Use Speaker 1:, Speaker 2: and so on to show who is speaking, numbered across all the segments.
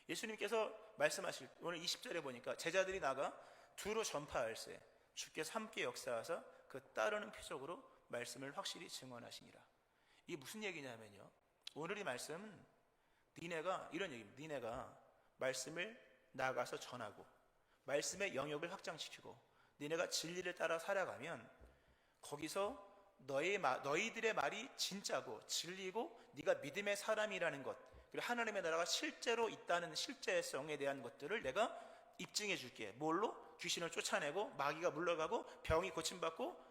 Speaker 1: 예수님께서 말씀하실 오늘 20절에 보니까 제자들이 나가 두루 전파할세 주께서 함께 역사하사 그 따르는 표적으로 말씀을 확실히 증언하시니라. 이게 무슨 얘기냐면요, 오늘 이 말씀은 니네가 이런 얘기입니다. 니네가 말씀을 나가서 전하고 말씀의 영역을 확장시키고 니네가 진리를 따라 살아가면 거기서 너희들의 말이 진짜고 진리고 네가 믿음의 사람이라는 것, 그리고 하나님의 나라가 실제로 있다는 실제성에 대한 것들을 내가 입증해 줄게. 뭘로? 귀신을 쫓아내고 마귀가 물러가고 병이 고침받고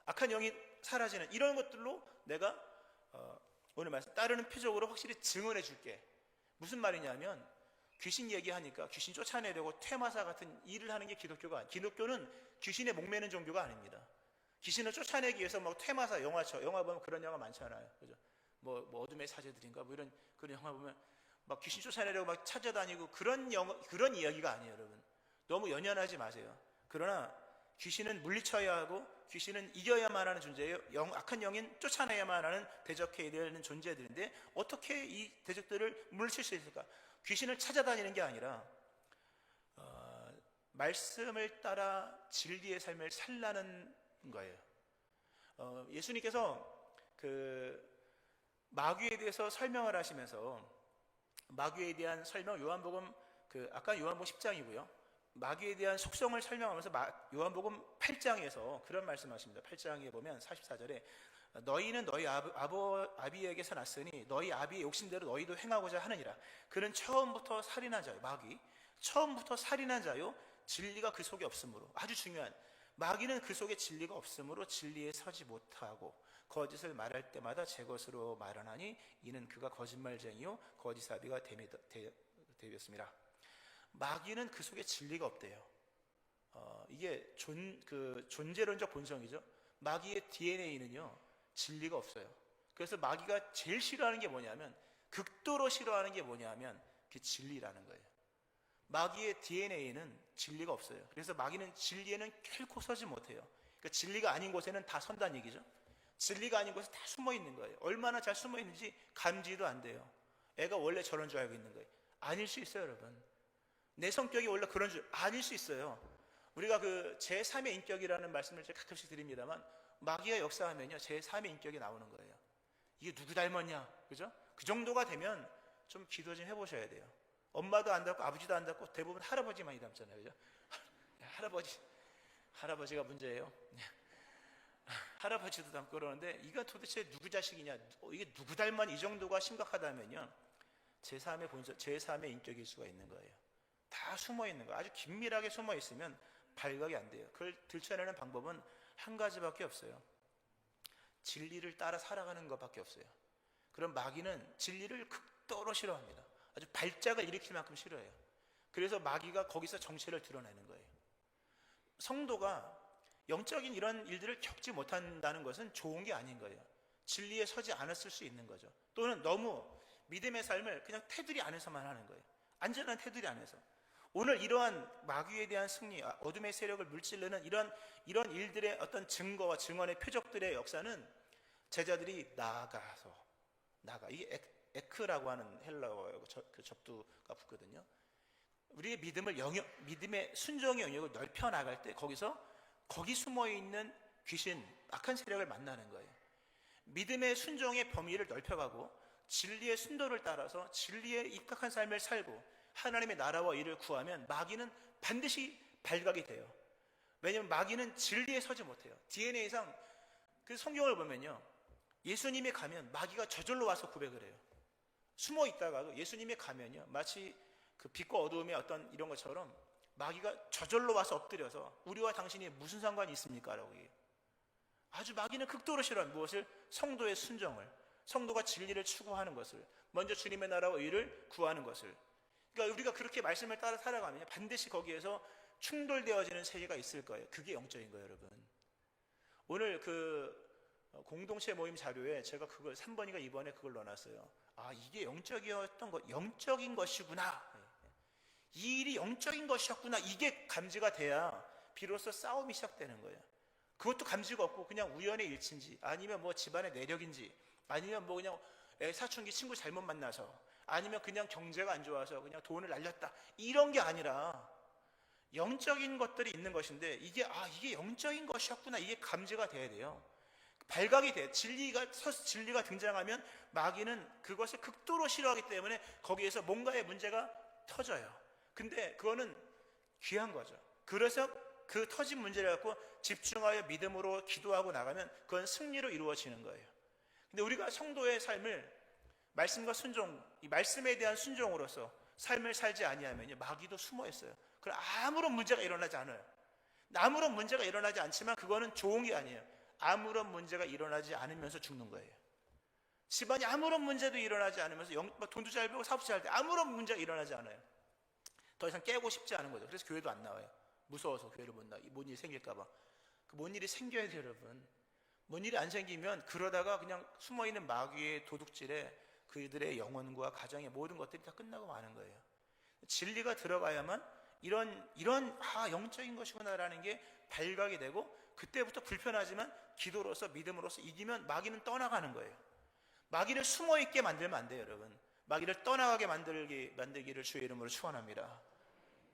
Speaker 1: 악한 영이 사라지는 이런 것들로 내가 오늘 말씀 따르는 표적으로 확실히 증언해 줄게. 무슨 말이냐면 귀신 얘기하니까 귀신 쫓아내려고 퇴마사 같은 일을 하는 게 기독교가 아니에요. 기독교는 귀신에 목매는 종교가 아닙니다. 귀신을 쫓아내기 위해서 막 퇴마사 영화 보면 그런 영화 많잖아요. 그죠? 뭐 어둠의 사제들인가 뭐 이런 그런 영화 보면 막 귀신 쫓아내려고 막 찾아다니고 그런 이야기가 아니에요, 여러분. 너무 연연하지 마세요. 그러나 귀신은 물리쳐야 하고 귀신은 이겨야만 하는 존재예요. 악한 영인 쫓아내야만 하는 대적해야 되는 존재들인데 어떻게 이 대적들을 물리칠 수 있을까? 귀신을 찾아다니는 게 아니라 말씀을 따라 진리의 삶을 살라는 거예요. 예수님께서 그 마귀에 대해서 설명을 하시면서 마귀에 대한 설명, 요한복음 아까 요한복음 10장이고요. 마귀에 대한 속성을 설명하면서 요한복음 8장에서 그런 말씀하십니다. 8장에 보면 44절에 너희는 너희 아비에게서 났으니 너희 아비의 욕심대로 너희도 행하고자 하느니라. 그는 처음부터 살인한 자요. 마귀 처음부터 살인한 자요. 진리가 그 속에 없으므로, 아주 중요한, 마귀는 그 속에 진리가 없으므로 진리에 서지 못하고 거짓을 말할 때마다 제 것으로 말하나니 이는 그가 거짓말쟁이요 거짓 아비가 되었습니다. 마귀는 그 속에 진리가 없대요. 이게 존재론적 본성이죠. 마귀의 DNA는요 진리가 없어요. 그래서 마귀가 제일 싫어하는 게 뭐냐면, 극도로 싫어하는 게 뭐냐면 그 진리라는 거예요. 마귀의 DNA는 진리가 없어요. 그래서 마귀는 진리에는 결코 서지 못해요. 그러니까 진리가 아닌 곳에는 다 선다는 얘기죠. 진리가 아닌 곳에 다 숨어 있는 거예요. 얼마나 잘 숨어 있는지 감지도 안 돼요. 애가 원래 저런 줄 알고 있는 거예요. 아닐 수 있어요, 여러분. 내 성격이 원래 그런 줄 아닐 수 있어요. 우리가 그 제3의 인격이라는 말씀을 제가 가끔씩 드립니다만, 마귀가 역사하면요 제3의 인격이 나오는 거예요. 이게 누구 닮았냐, 그죠? 그 정도가 되면 좀 기도 좀 해보셔야 돼요. 엄마도 안 닮고 아버지도 안 닮고 대부분 할아버지만이 닮잖아요, 그죠? 할아버지가 문제예요. 할아버지도 닮고 그러는데 이거 도대체 누구 자식이냐, 이게 누구 닮은, 이 정도가 심각하다면요 제3의 본성, 제3의 인격일 수가 있는 거예요. 다 숨어 있는 거예요. 아주 긴밀하게 숨어 있으면 발각이 안 돼요. 그걸 들춰내는 방법은 한 가지밖에 없어요. 진리를 따라 살아가는 것밖에 없어요. 그럼 마귀는 진리를 극도로 싫어합니다. 아주 발작을 일으킬 만큼 싫어해요. 그래서 마귀가 거기서 정체를 드러내는 거예요. 성도가 영적인 이런 일들을 겪지 못한다는 것은 좋은 게 아닌 거예요. 진리에 서지 않았을 수 있는 거죠. 또는 너무 믿음의 삶을 그냥 테두리 안에서만 하는 거예요. 안전한 테두리 안에서. 오늘 이러한 마귀에 대한 승리, 어둠의 세력을 물질르는 이런 일들의 어떤 증거와 증언의 표적들의 역사는 제자들이 이게 에크라고 하는 헬라어의 그 접두가 붙거든요. 우리의 믿음의 순종의 영역을 넓혀 나갈 때 거기 숨어 있는 귀신, 악한 세력을 만나는 거예요. 믿음의 순종의 범위를 넓혀가고 진리의 순도를 따라서 진리에 입각한 삶을 살고 하나님의 나라와 일을 구하면 마귀는 반드시 발각이 돼요. 왜냐하면 마귀는 진리에 서지 못해요. DNA상 그 성경을 보면요, 예수님이 가면 마귀가 저절로 와서 고백을 해요. 숨어 있다가도 예수님이 가면요 마치 그 빛과 어두움의 어떤 이런 것처럼 마귀가 저절로 와서 엎드려서 우리와 당신이 무슨 상관이 있습니까? 라고 얘기해요. 아주 마귀는 극도로 싫어합니다. 무엇을? 성도의 순종을, 성도가 진리를 추구하는 것을, 먼저 주님의 나라와 의를 구하는 것을. 그러니까 우리가 그렇게 말씀을 따라 살아가면 반드시 거기에서 충돌되어지는 세계가 있을 거예요. 그게 영적인 거예요, 여러분. 오늘 그 공동체 모임 자료에 제가 그걸 3번인가 2번에 그걸 넣어놨어요. 이게 영적인 것이구나. 이 일이 영적인 것이었구나. 이게 감지가 돼야 비로소 싸움이 시작되는 거예요. 그것도 감지가 없고 그냥 우연의 일치인지, 아니면 뭐 집안의 내력인지, 아니면 뭐 그냥 사춘기 친구 잘못 만나서, 아니면 그냥 경제가 안 좋아서 그냥 돈을 날렸다, 이런 게 아니라 영적인 것들이 있는 것인데, 이게 영적인 것이었구나, 이게 감지가 돼야 돼요. 발각이 돼. 진리가 등장하면 마귀는 그것을 극도로 싫어하기 때문에 거기에서 뭔가의 문제가 터져요. 근데 그거는 귀한 거죠. 그래서 그 터진 문제를 갖고 집중하여 믿음으로 기도하고 나가면 그건 승리로 이루어지는 거예요. 근데 우리가 성도의 삶을 말씀과 순종, 이 말씀에 대한 순종으로서 삶을 살지 아니하면요, 마귀도 숨어 있어요. 그럼 아무런 문제가 일어나지 않아요. 아무런 문제가 일어나지 않지만 그거는 좋은 게 아니에요. 아무런 문제가 일어나지 않으면서 죽는 거예요. 집안이 아무런 문제도 일어나지 않으면서 돈도 잘 벌고 사업도 잘 돼, 아무런 문제가 일어나지 않아요. 더 이상 깨고 싶지 않은 거죠. 그래서 교회도 안 나와요. 무서워서 교회를 못 나와. 뭔 일이 생길까 봐. 뭔 일이 생겨야 돼요, 여러분. 뭔 일이 안 생기면 그러다가 그냥 숨어있는 마귀의 도둑질에 그들의 영혼과 가정의 모든 것들이 다 끝나고 마는 거예요. 진리가 들어가야만 이런 영적인 것이구나라는 게 발각이 되고, 그때부터 불편하지만 기도로서 믿음으로서 이기면 마귀는 떠나가는 거예요. 마귀를 숨어있게 만들면 안 돼요, 여러분. 마귀를 떠나가게 만들기를 주의 이름으로 축원합니다.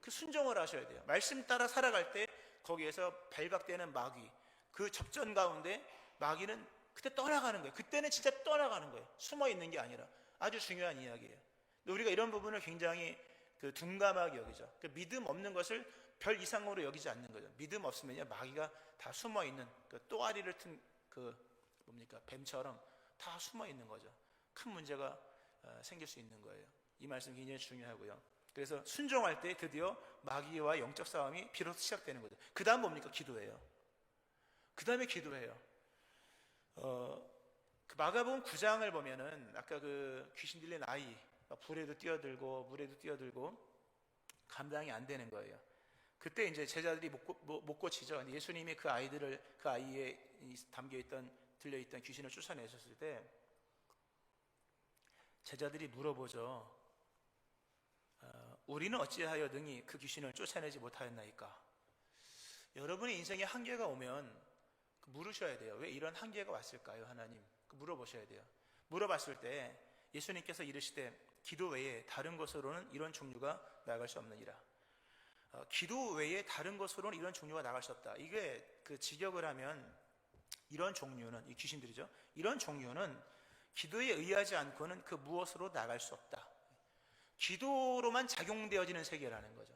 Speaker 1: 그 순종을 하셔야 돼요. 말씀 따라 살아갈 때 거기에서 발각되는 마귀, 그 접전 가운데 마귀는 그때 떠나가는 거예요. 그때는 진짜 떠나가는 거예요. 숨어있는 게 아니라. 아주 중요한 이야기예요. 우리가 이런 부분을 굉장히 둔감하게 여기죠. 믿음 없는 것을 별 이상으로 여기지 않는 거죠. 믿음 없으면요, 마귀가 다 숨어있는 또아리를 튼 뱀처럼 다 숨어있는 거죠. 큰 문제가 생길 수 있는 거예요. 이 말씀 굉장히 중요하고요. 그래서 순종할 때 드디어 마귀와 영적 싸움이 비로소 시작되는 거죠. 그 다음 뭡니까? 기도예요. 그 다음에 기도해요. 그 마가복음 9장을 보면은 아까 그 귀신 들린 아이, 불에도 뛰어들고 물에도 뛰어들고 감당이 안 되는 거예요. 그때 이제 제자들이 못 고치죠. 예수님이 그 아이에 들려있던 귀신을 쫓아내셨을 때 제자들이 물어보죠. 우리는 어찌하여 능히 그 귀신을 쫓아내지 못하였나이까? 여러분의 인생에 한계가 오면 물으셔야 돼요. 왜 이런 한계가 왔을까요, 하나님? 물어보셔야 돼요. 물어봤을 때 예수님께서 이르시되 기도 외에 다른 것으로는 이런 종류가 나아갈 수 없느니라. 기도 외에 다른 것으로는 이런 종류가 나아갈 수 없다. 이게 그 직역을 하면 이런 종류는, 이 귀신들이죠, 이런 종류는 기도에 의하지 않고는 그 무엇으로 나아갈 수 없다. 기도로만 작용되어지는 세계라는 거죠.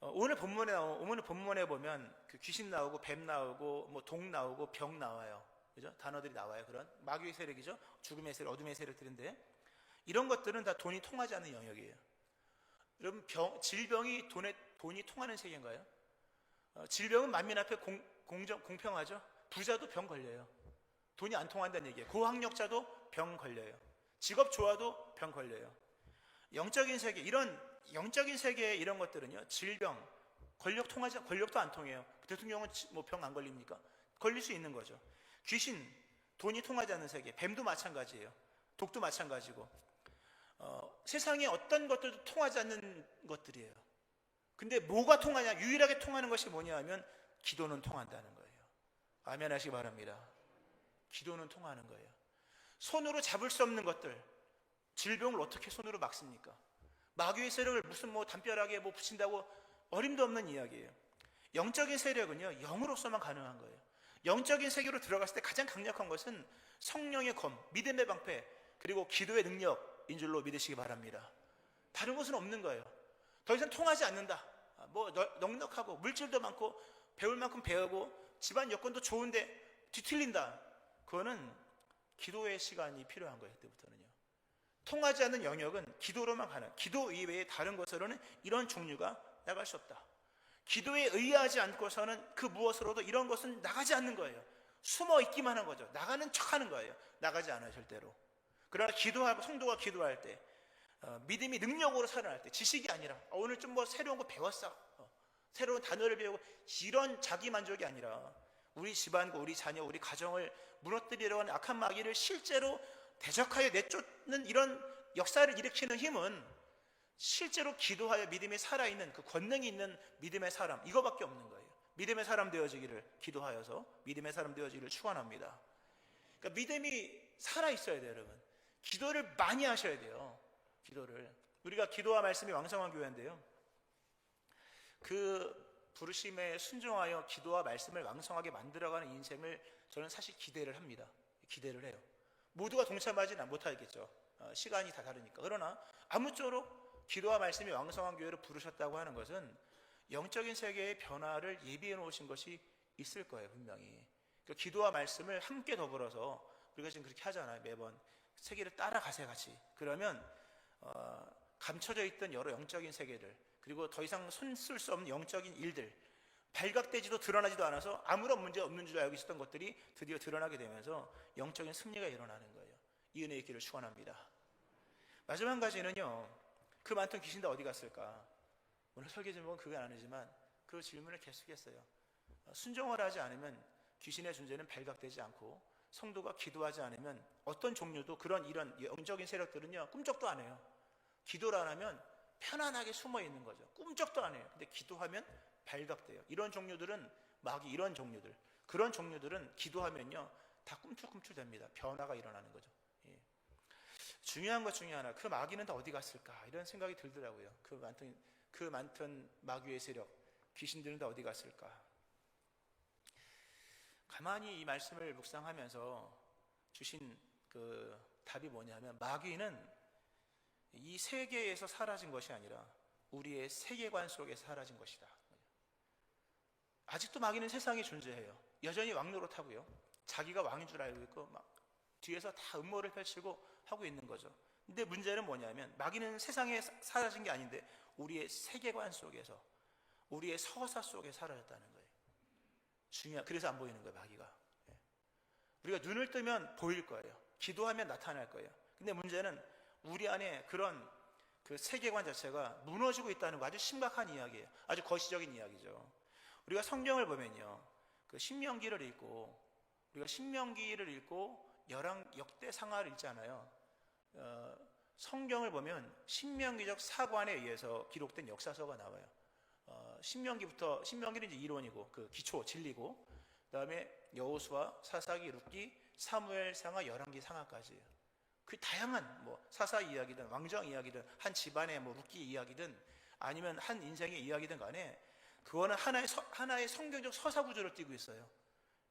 Speaker 1: 오늘 본문에 보면 그 귀신 나오고 뱀 나오고 뭐 독 나오고 병 나와요. 그죠? 단어들이 나와요. 그런 마귀의 세력이죠. 죽음의 세력, 어둠의 세력들인데 이런 것들은 다 돈이 통하지 않는 영역이에요. 여러분, 질병이 돈이 통하는 세계인가요? 질병은 만민 앞에 공평하죠. 부자도 병 걸려요. 돈이 안 통한다는 얘기예요. 고학력자도 병 걸려요. 직업 좋아도 병 걸려요. 영적인 세계, 이런 영적인 세계의 이런 것들은요, 질병, 권력도 안 통해요. 대통령은 뭐 병 안 걸립니까? 걸릴 수 있는 거죠. 귀신, 돈이 통하지 않는 세계, 뱀도 마찬가지예요. 독도 마찬가지고, 세상에 어떤 것들도 통하지 않는 것들이에요. 근데 뭐가 통하냐? 유일하게 통하는 것이 뭐냐 하면 기도는 통한다는 거예요. 아멘 하시기 바랍니다. 기도는 통하는 거예요. 손으로 잡을 수 없는 것들, 질병을 어떻게 손으로 막습니까? 마귀의 세력을 무슨 담벼락에 붙인다고 어림도 없는 이야기예요. 영적인 세력은요, 영으로서만 가능한 거예요. 영적인 세계로 들어갔을 때 가장 강력한 것은 성령의 검, 믿음의 방패, 그리고 기도의 능력인 줄로 믿으시기 바랍니다. 다른 것은 없는 거예요. 더 이상 통하지 않는다. 넉넉하고 물질도 많고 배울 만큼 배우고 집안 여건도 좋은데 뒤틀린다. 그거는 기도의 시간이 필요한 거예요. 그때부터는요. 통하지 않는 영역은 기도로만 가능. 기도 이외에 다른 것으로는 이런 종류가 나갈 수 없다. 기도에 의하지 않고서는 그 무엇으로도 이런 것은 나가지 않는 거예요. 숨어 있기만 하는 거죠. 나가는 척하는 거예요. 나가지 않아요, 절대로. 그러나 성도가 기도할 때, 믿음이 능력으로 살아날 때, 지식이 아니라 오늘 좀 새로운 거 배웠어, 새로운 단어를 배우고, 이런 자기 만족이 아니라 우리 집안과 우리 자녀, 우리 가정을 무너뜨리려고 하는 악한 마귀를 실제로 대적하여 내쫓는 이런 역사를 일으키는 힘은 실제로 기도하여 믿음이 살아있는, 그 권능이 있는 믿음의 사람, 이거밖에 없는 거예요. 믿음의 사람 되어지기를, 기도하여서 믿음의 사람 되어지기를 축원합니다. 그러니까 믿음이 살아있어야 돼요, 여러분. 기도를 많이 하셔야 돼요. 기도를. 우리가 기도와 말씀이 왕성한 교회인데요, 그 부르심에 순종하여 기도와 말씀을 왕성하게 만들어가는 인생을 저는 사실 기대를 합니다. 기대를 해요. 모두가 동참하지는 못하겠죠. 시간이 다 다르니까. 그러나 아무쪼록 기도와 말씀이 왕성한 교회로 부르셨다고 하는 것은 영적인 세계의 변화를 예비해 놓으신 것이 있을 거예요, 분명히. 그 기도와 말씀을 함께 더불어서, 우리가 지금 그렇게 하잖아요, 매번. 세계를 따라가세요, 같이. 그러면 감춰져 있던 여러 영적인 세계들, 그리고 더 이상 손 쓸 수 없는 영적인 일들, 발각되지도 드러나지도 않아서 아무런 문제 없는 줄 알고 있었던 것들이 드디어 드러나게 되면서 영적인 승리가 일어나는 거예요. 이 은혜의 길을 축원합니다. 마지막 한 가지는요, 그 많던 귀신 다 어디 갔을까? 오늘 설계 제목은 그건 아니지만 그 질문을 계속했어요. 순종을 하지 않으면 귀신의 존재는 발각되지 않고, 성도가 기도하지 않으면 어떤 종류도 이런 영적인 세력들은요 꿈쩍도 안 해요. 기도를 안 하면 편안하게 숨어 있는 거죠. 꿈쩍도 안 해요. 근데 기도하면 발각돼요. 이런 종류들은 마귀, 이런 종류들, 그런 종류들은 기도하면요 다 꿈틀꿈틀 됩니다. 변화가 일어나는 거죠. 예. 중요한 것 중에 하나, 그 마귀는 다 어디 갔을까 이런 생각이 들더라고요. 그 많던 마귀의 세력, 귀신들은 다 어디 갔을까? 가만히 이 말씀을 묵상하면서 주신 그 답이 뭐냐면, 마귀는 이 세계에서 사라진 것이 아니라 우리의 세계관 속에서 사라진 것이다. 아직도 마귀는 세상에 존재해요. 여전히 왕노릇하고요, 자기가 왕인 줄 알고 있고 막 뒤에서 다 음모를 펼치고 하고 있는 거죠. 근데 문제는 뭐냐면, 마귀는 세상에 사라진 게 아닌데 우리의 세계관 속에서, 우리의 서사 속에 사라졌다는 거예요. 그래서 안 보이는 거예요, 마귀가. 우리가 눈을 뜨면 보일 거예요. 기도하면 나타날 거예요. 근데 문제는 우리 안에 그런 그 세계관 자체가 무너지고 있다는 거, 아주 심각한 이야기예요. 아주 거시적인 이야기죠. 우리가 성경을 보면요, 그 신명기를 읽고, 우리가 신명기를 읽고 역대상하를 읽잖아요. 성경을 보면 신명기적 사관에 의해서 기록된 역사서가 나와요. 신명기는 이제 이론이고 그 기초 진리고, 그다음에 여호수아, 사사기, 룻기, 사무엘 상하, 열왕기 상하까지예요. 그 다양한 사사 이야기든 왕정 이야기든 한 집안의 룻기 이야기든 아니면 한 인생의 이야기든 간에 그거는 하나의 성경적 서사 구조를 띠고 있어요.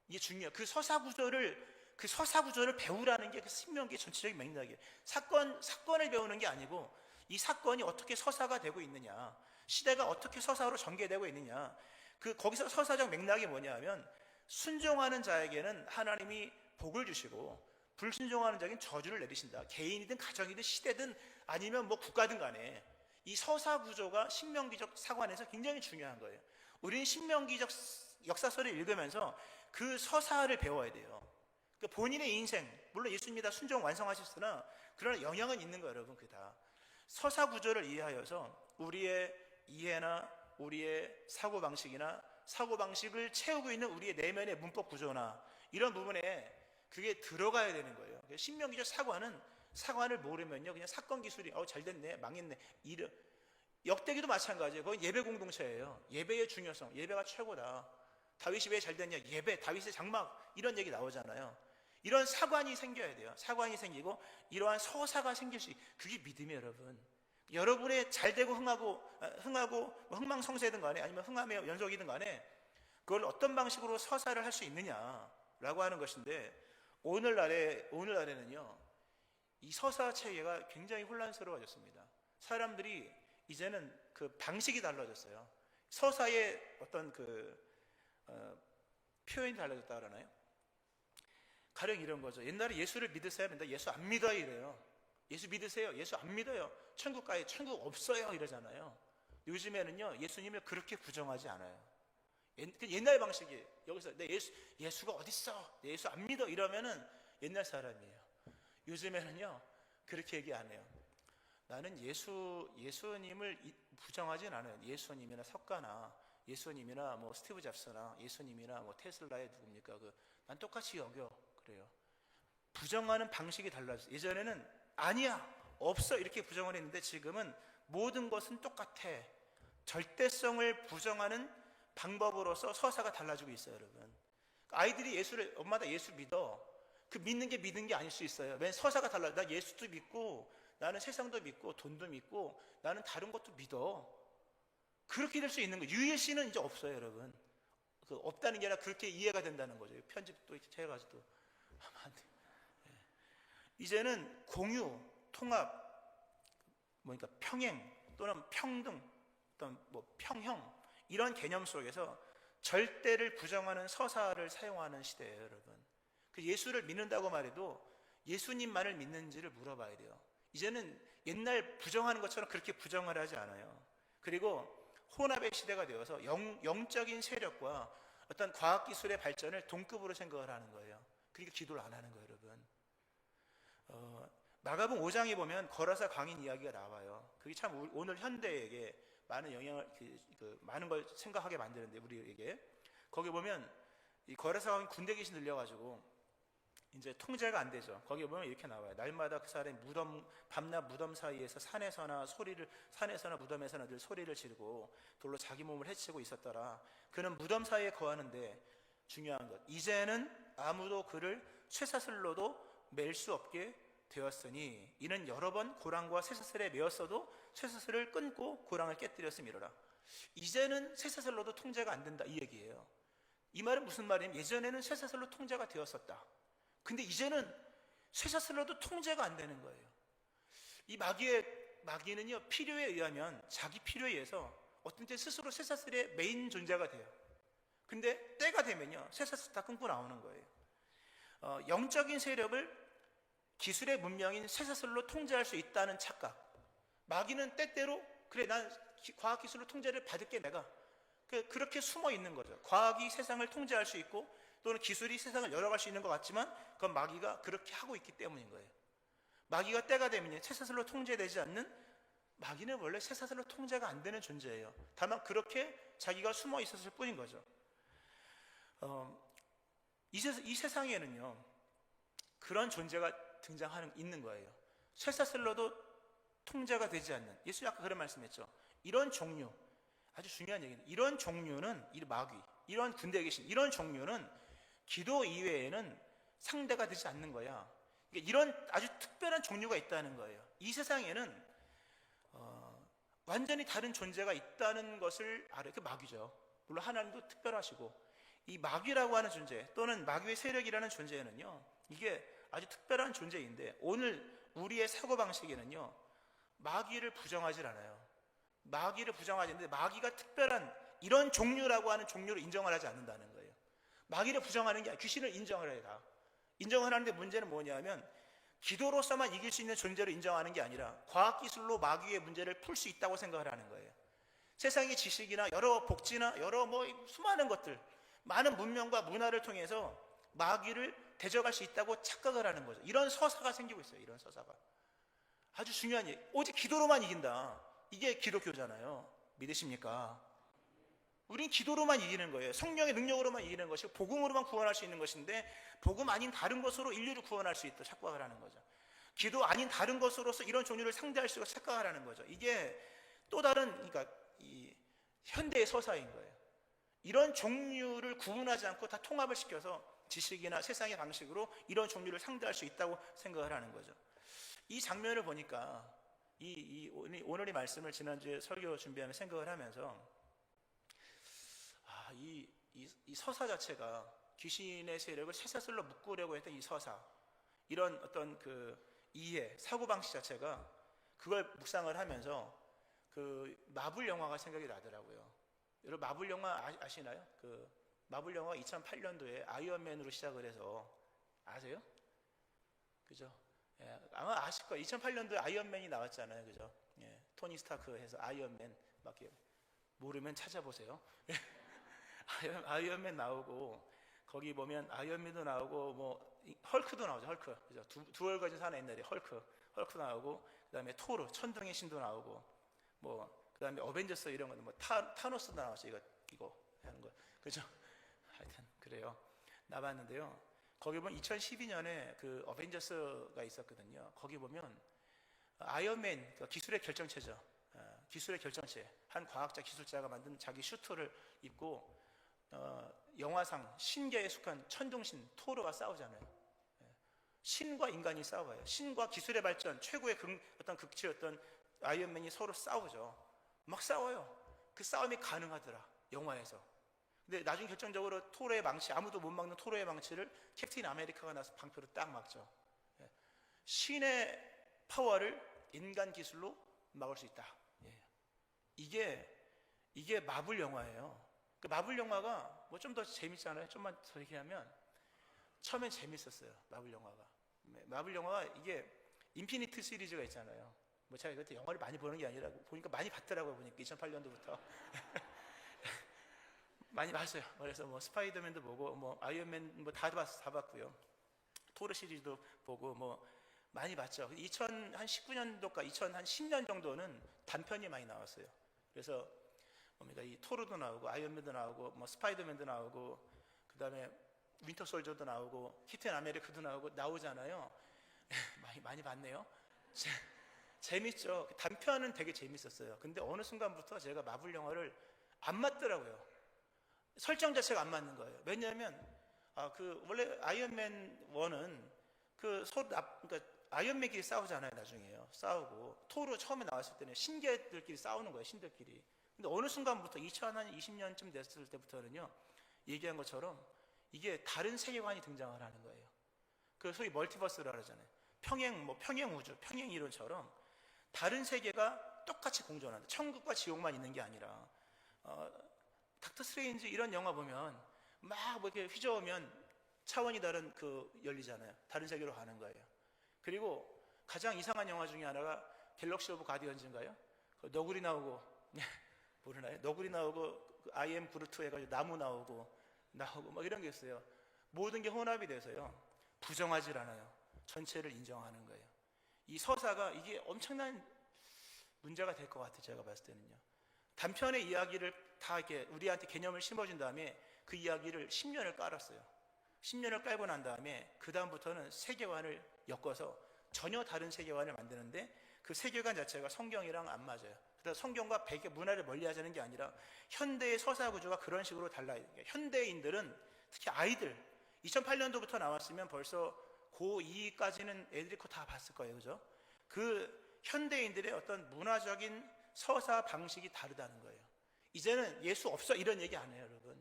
Speaker 1: 이게 중요해요. 그 서사 구조를 배우라는 게 그 신명기의 전체적인 맥락이에요. 사건을 배우는 게 아니고 이 사건이 어떻게 서사가 되고 있느냐, 시대가 어떻게 서사로 전개되고 있느냐, 거기서 서사적 맥락이 뭐냐면, 순종하는 자에게는 하나님이 복을 주시고 불순종하는 자에게는 저주를 내리신다. 개인이든 가정이든 시대든 아니면 국가든 간에 이 서사 구조가 신명기적 사관에서 굉장히 중요한 거예요. 우리는 신명기적 역사서를 읽으면서 그 서사를 배워야 돼요. 그러니까 본인의 인생, 물론 예수님이 다 순종 완성하셨으나 그러나 영향은 있는 거예요, 여러분. 그다 서사 구조를 이해하여서 우리의 이해나 우리의 사고방식을 채우고 있는 우리의 내면의 문법 구조나 이런 부분에 그게 들어가야 되는 거예요. 신명기적 사관을 모르면요 그냥 사건 기술이 잘 됐네, 망했네, 역대기도 마찬가지예요. 그건 예배 공동체예요. 예배의 중요성, 예배가 최고다. 다윗이 왜 잘 됐냐, 예배, 다윗의 장막, 이런 얘기 나오잖아요. 이런 사관이 생겨야 돼요. 사관이 생기고 이러한 서사가 생길 수, 그게 믿음이에요, 여러분. 여러분의 잘되고 흥망성쇠든 간에 아니면 흥함의 연속이든 간에 그걸 어떤 방식으로 서사를 할 수 있느냐라고 하는 것인데, 오늘날에는요 이 서사 체계가 굉장히 혼란스러워졌습니다. 사람들이 이제는 그 방식이 달라졌어요. 서사의 어떤 표현이 달라졌다 그러나요? 가령 이런 거죠. 옛날에 예수를 믿으세요? 맨날 예수 안 믿어요 이래요. 예수 믿으세요? 예수 안 믿어요. 천국 가요? 천국 없어요 이러잖아요. 요즘에는요 예수님을 그렇게 부정하지 않아요. 옛날 방식이에요. 여기서 예수가 어딨어? 내 예수 안 믿어 이러면은 옛날 사람이에요. 요즘에는요 그렇게 얘기 안 해요. 나는 예수님을 부정하진 않아요. 예수님이나 석가나 예수님이나 스티브 잡스나 예수님이나 테슬라의 누굽니까? 난 똑같이 여겨. 그래요. 부정하는 방식이 달라졌어요. 예전에는 아니야, 없어 이렇게 부정을 했는데 지금은 모든 것은 똑같아. 절대성을 부정하는 방법으로서 서사가 달라지고 있어요, 여러분. 아이들이 엄마 나 예수 믿어. 그 믿는 게 아닐 수 있어요. 왜? 서사가 달라요. 나 예수도 믿고 나는 세상도 믿고 돈도 믿고 나는 다른 것도 믿어. 그렇게 될 수 있는 거예요. 유일신은 이제 없어요, 여러분. 없다는 게 아니라 그렇게 이해가 된다는 거죠. 편집도 해가지고 하면 안 돼요. 이제는 공유, 통합, 그러니까 평행 또는 평등, 또는 평형 이런 개념 속에서 절대를 부정하는 서사를 사용하는 시대예요, 여러분. 예수를 믿는다고 말해도 예수님만을 믿는지를 물어봐야 돼요. 이제는 옛날 부정하는 것처럼 그렇게 부정을 하지 않아요. 그리고 혼합의 시대가 되어서 영적인 세력과 어떤 과학기술의 발전을 동급으로 생각을 하는 거예요. 그러니까 기도를 안 하는 거예요, 여러분. 마가복음 5장에 보면 거라사 광인 이야기가 나와요. 그게 참 오늘 현대에게 많은 영향을 많은 걸 생각하게 만드는데, 우리에게 거기 보면 이 거라사 광인 군대 귀신 들려가지고 이제 통제가 안 되죠. 거기 보면 이렇게 나와요. 날마다 그 사람이 밤낮 무덤 사이에서 산에서나 무덤에서나 늘 소리를 지르고 돌로 자기 몸을 해치고 있었더라. 그는 무덤 사이에 거하는데, 중요한 것, 이제는 아무도 그를 쇠사슬로도 맬 수 없게 되었으니 이는 여러 번 고랑과 쇠사슬에 매었어도 쇠사슬을 끊고 고랑을 깨뜨렸음이로라. 이제는 쇠사슬로도 통제가 안 된다, 이 얘기예요. 이 말은 무슨 말이냐면, 예전에는 쇠사슬로 통제가 되었었다. 근데 이제는 쇠사슬로도 통제가 안 되는 거예요. 이 마귀는요, 필요에 의하면, 자기 필요에 의해서 어떤 때 스스로 쇠사슬의 메인 존재가 돼요. 근데 때가 되면요, 쇠사슬 다 끊고 나오는 거예요. 영적인 세력을 기술의 문명인 쇠사슬로 통제할 수 있다는 착각. 마귀는 때때로 그래, 난 과학기술로 통제를 받을게, 내가 그렇게 숨어 있는 거죠. 과학이 세상을 통제할 수 있고 또는 기술이 세상을 열어갈 수 있는 것 같지만 그건 마귀가 그렇게 하고 있기 때문인 거예요. 마귀가 때가 되면 쇠사슬로 통제되지 않는, 마귀는 원래 쇠사슬로 통제가 안 되는 존재예요. 다만 그렇게 자기가 숨어 있었을 뿐인 거죠. 이 세상에는요, 그런 존재가 있는 거예요. 쇠사슬로도 통제가 되지 않는, 예수님 아까 그런 말씀했죠. 이런 종류, 아주 중요한 얘기는, 이런 종류는, 이 마귀, 이런 군대에 계신 이런 종류는 기도 이외에는 상대가 되지 않는 거야. 그러니까 이런 아주 특별한 종류가 있다는 거예요. 이 세상에는 완전히 다른 존재가 있다는 것을 알아요. 그 마귀죠. 물론 하나님도 특별하시고, 이 마귀라고 하는 존재 또는 마귀의 세력이라는 존재는요, 이게 아주 특별한 존재인데, 오늘 우리의 사고방식에는요, 마귀를 부정하지 않아요. 마귀를 부정하지 않는데, 마귀가 특별한 이런 종류라고 하는 종류를 인정을 하지 않는다는 거예요. 마귀를 부정하는 게 아니라 귀신을 인정을 해요. 다 인정을 하는데, 문제는 뭐냐면 기도로서만 이길 수 있는 존재를 인정하는 게 아니라 과학기술로 마귀의 문제를 풀 수 있다고 생각을 하는 거예요. 세상의 지식이나 여러 복지나 여러 수많은 것들, 많은 문명과 문화를 통해서 마귀를 대적할 수 있다고 착각을 하는 거죠. 이런 서사가 생기고 있어요. 이런 서사가 아주 중요한 얘기. 오직 기도로만 이긴다, 이게 기독교잖아요. 믿으십니까? 우린 기도로만 이기는 거예요. 성령의 능력으로만 이기는 것이고 복음으로만 구원할 수 있는 것인데, 복음 아닌 다른 것으로 인류를 구원할 수 있다 착각을 하는 거죠. 기도 아닌 다른 것으로서 이런 종류를 상대할 수 있다고 착각을 하는 거죠. 이게 또 다른, 그러니까 이 현대의 서사인 거예요. 이런 종류를 구분하지 않고 다 통합을 시켜서 지식이나 세상의 방식으로 이런 종류를 상대할 수 있다고 생각을 하는 거죠. 이 장면을 보니까 오늘의 말씀을 지난주에 설교 준비하며 생각을 하면서, 이 서사 자체가 귀신의 세력을 쇠사슬로 묶으려고 했던 이 서사, 이런 어떤 이해, 사고방식 자체가, 그걸 묵상을 하면서 마블 영화가 생각이 나더라고요. 여러분 마블 영화 아시나요? 마블 영화가 2008년도에 아이언맨으로 시작을 해서, 아세요? 그죠? 예, 아마 아실 거예요. 2008년도에 아이언맨이 나왔잖아요. 그죠? 예, 토니 스타크 해서 아이언맨, 모르면 찾아보세요. 아이언맨 나오고, 거기 보면 아이언맨도 나오고, 헐크도 나오죠. 헐크. 그죠? 두월 가진 사는 옛날에 헐크 나오고, 그 다음에 토르, 천둥의 신도 나오고, 그 다음에 어벤져스 이런 거는 타노스도 나왔죠. 이거 하는 거. 그죠? 하여튼, 그래요. 나왔는데요. 거기 보면 2012년에 어벤져스가 있었거든요. 거기 보면 아이언맨, 기술의 결정체죠. 기술의 결정체. 한 과학자, 기술자가 만든 자기 슈트를 입고, 영화상 신계에 속한 천둥신 토르가 싸우잖아요. 신과 인간이 싸워요. 신과 기술의 발전, 최고의 어떤 극치였던 아이언맨이 서로 싸우죠. 막 싸워요. 그 싸움이 가능하더라, 영화에서. 근데 나중에 결정적으로 토르의 망치, 아무도 못 막는 토르의 망치를 캡틴 아메리카가 나서 방패로 딱 막죠. 예. 신의 파워를 인간 기술로 막을 수 있다. 예. 이게 마블 영화예요. 그 마블 영화가 뭐 좀 더 재밌잖아요. 좀만 더 얘기하면 처음엔 재밌었어요. 마블 영화가. 마블 영화가 이게 인피니트 시리즈가 있잖아요. 뭐 제가 이것도 영화를 많이 보는 게 아니라 보니까 많이 봤더라고요. 보니까 2008년도부터 많이 봤어요. 그래서 뭐 스파이더맨도 보고 뭐 아이언맨 뭐 다 봤고요. 토르 시리즈도 보고 뭐 많이 봤죠. 2019년도까 2010년 정도는 단편이 많이 나왔어요. 그래서 뭡니까, 이 토르도 나오고 아이언맨도 나오고 뭐 스파이더맨도 나오고 그다음에 윈터 솔저도 나오고 캡틴 아메리카도 나오잖아요. 많이 봤네요. 재밌죠. 단편은 되게 재밌었어요. 근데 어느 순간부터 제가 마블 영화를 안 맞더라고요. 설정 자체가 안 맞는 거예요. 왜냐하면 원래 아이언맨 1은 그러니까 아이언맨끼리 싸우잖아요. 나중에요. 싸우고 토르 처음에 나왔을 때는 신계들끼리 싸우는 거예요. 신들끼리. 근데 어느 순간부터 2020년쯤 됐을 때부터는요, 얘기한 것처럼 이게 다른 세계관이 등장을 하는 거예요. 그 소위 멀티버스라 그러잖아요. 평행 우주, 평행 이론처럼 다른 세계가 똑같이 공존한다. 천국과 지옥만 있는 게 아니라 닥터 스트레인지 이런 영화 보면 막 뭐 이렇게 휘저으면 차원이 다른 열리잖아요. 다른 세계로 가는 거예요. 그리고 가장 이상한 영화 중에 하나가 갤럭시 오브 가디언즈인가요? 너구리 나오고 모르나요? 너구리 나오고 I am 그루트 해가지고 나무 나오고 막 이런 게 있어요. 모든 게 혼합이 돼서요, 부정하지 않아요. 전체를 인정하는 거예요. 이 서사가 이게 엄청난 문제가 될 것 같아요. 제가 봤을 때는요. 단편의 이야기를 다 이렇게 우리한테 개념을 심어준 다음에 그 이야기를 10년을 깔았어요. 10년을 깔고 난 다음에 그 다음부터는 세계관을 엮어서 전혀 다른 세계관을 만드는데 그 세계관 자체가 성경이랑 안 맞아요. 그래서 성경과 백의 문화를 멀리하자는 게 아니라 현대의 서사 구조가 그런 식으로 달라요. 현대인들은 특히 아이들 2008년도부터 나왔으면 벌써 고2까지는 애들이 그거 다 봤을 거예요. 그죠? 그 현대인들의 어떤 문화적인 서사 방식이 다르다는 거예요. 이제는 예수 없어 이런 얘기 안 해요. 여러분,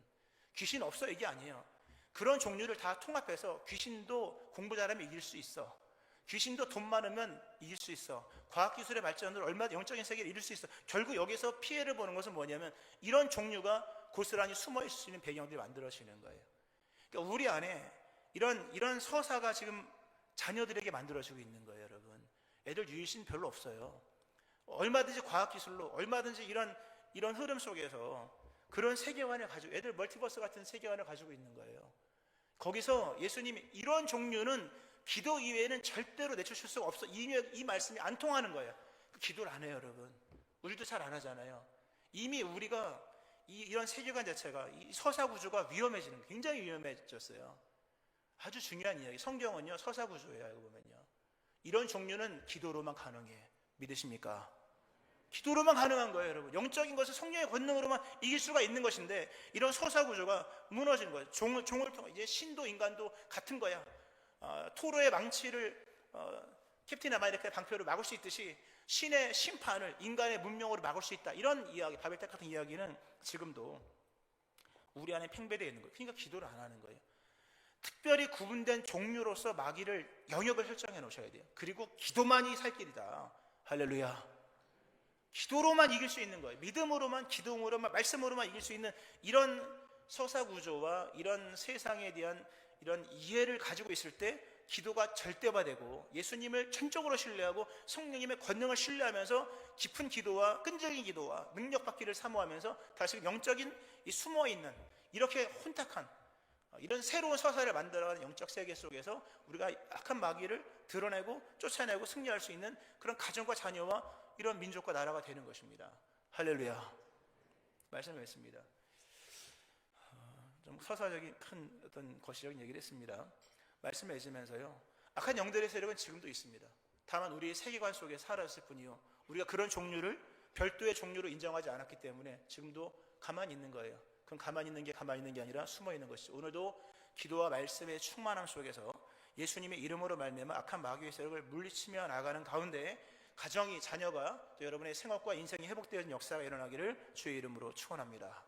Speaker 1: 귀신 없어 얘기 아니에요. 그런 종류를 다 통합해서 귀신도 공부 잘하면 이길 수 있어. 귀신도 돈 많으면 이길 수 있어. 과학기술의 발전으로 얼마나 영적인 세계를 이룰 수 있어. 결국 여기서 피해를 보는 것은 뭐냐면 이런 종류가 고스란히 숨어있을 수 있는 배경들이 만들어지는 거예요. 그러니까 우리 안에 이런 서사가 지금 자녀들에게 만들어지고 있는 거예요. 여러분, 애들 유일신 별로 없어요. 얼마든지 과학기술로 얼마든지 이런 흐름 속에서 그런 세계관을 가지고 애들 멀티버스 같은 세계관을 가지고 있는 거예요. 거기서 예수님이 이런 종류는 기도 이외에는 절대로 내쫓을 수가 없어. 이 말씀이 안 통하는 거예요. 기도를 안 해요. 여러분, 우리도 잘 안 하잖아요. 이미 우리가 이런 세계관 자체가 이 서사 구조가 위험해지는 거예요. 굉장히 위험해졌어요. 아주 중요한 이야기. 성경은요 서사 구조예요. 알고 보면요, 이런 종류는 기도로만 가능해. 믿으십니까? 기도로만 가능한 거예요. 여러분, 영적인 것을 성령의 권능으로만 이길 수가 있는 것인데 이런 서사 구조가 무너지는 거예요. 종을 통해 이제 신도 인간도 같은 거야. 토르의 망치를 캡틴 아메리카의 방패로 막을 수 있듯이 신의 심판을 인간의 문명으로 막을 수 있다. 이런 이야기, 바벨탑 같은 이야기는 지금도 우리 안에 팽배되어 있는 거예요. 그러니까 기도를 안 하는 거예요. 특별히 구분된 종류로서 마귀를 영역을 설정해 놓으셔야 돼요. 그리고 기도만이 살 길이다. 할렐루야. 기도로만 이길 수 있는 거예요. 믿음으로만, 기도로만, 말씀으로만 이길 수 있는 이런 서사 구조와 이런 세상에 대한 이런 이해를 가지고 있을 때 기도가 절대화되고 예수님을 전적으로 신뢰하고 성령님의 권능을 신뢰하면서 깊은 기도와 끈질긴 기도와 능력받기를 사모하면서 다시 영적인 이 숨어있는 이렇게 혼탁한 이런 새로운 서사를 만들어가는 영적 세계 속에서 우리가 악한 마귀를 드러내고 쫓아내고 승리할 수 있는 그런 가정과 자녀와 이런 민족과 나라가 되는 것입니다. 할렐루야. 말씀을 했습니다. 좀 서사적인 큰 어떤 거시적인 얘기를 했습니다. 말씀을 해주면서요, 악한 영들의 세력은 지금도 있습니다. 다만 우리의 세계관 속에 살았을 뿐이요, 우리가 그런 종류를 별도의 종류로 인정하지 않았기 때문에 지금도 가만히 있는 거예요. 그럼 가만히 있는 게 아니라 숨어 있는 것이죠. 오늘도 기도와 말씀의 충만함 속에서 예수님의 이름으로 말미암아 악한 마귀의 세력을 물리치며 나가는 가운데 가정이, 자녀가, 또 여러분의 생업과 인생이 회복되는 역사가 일어나기를 주의 이름으로 축원합니다.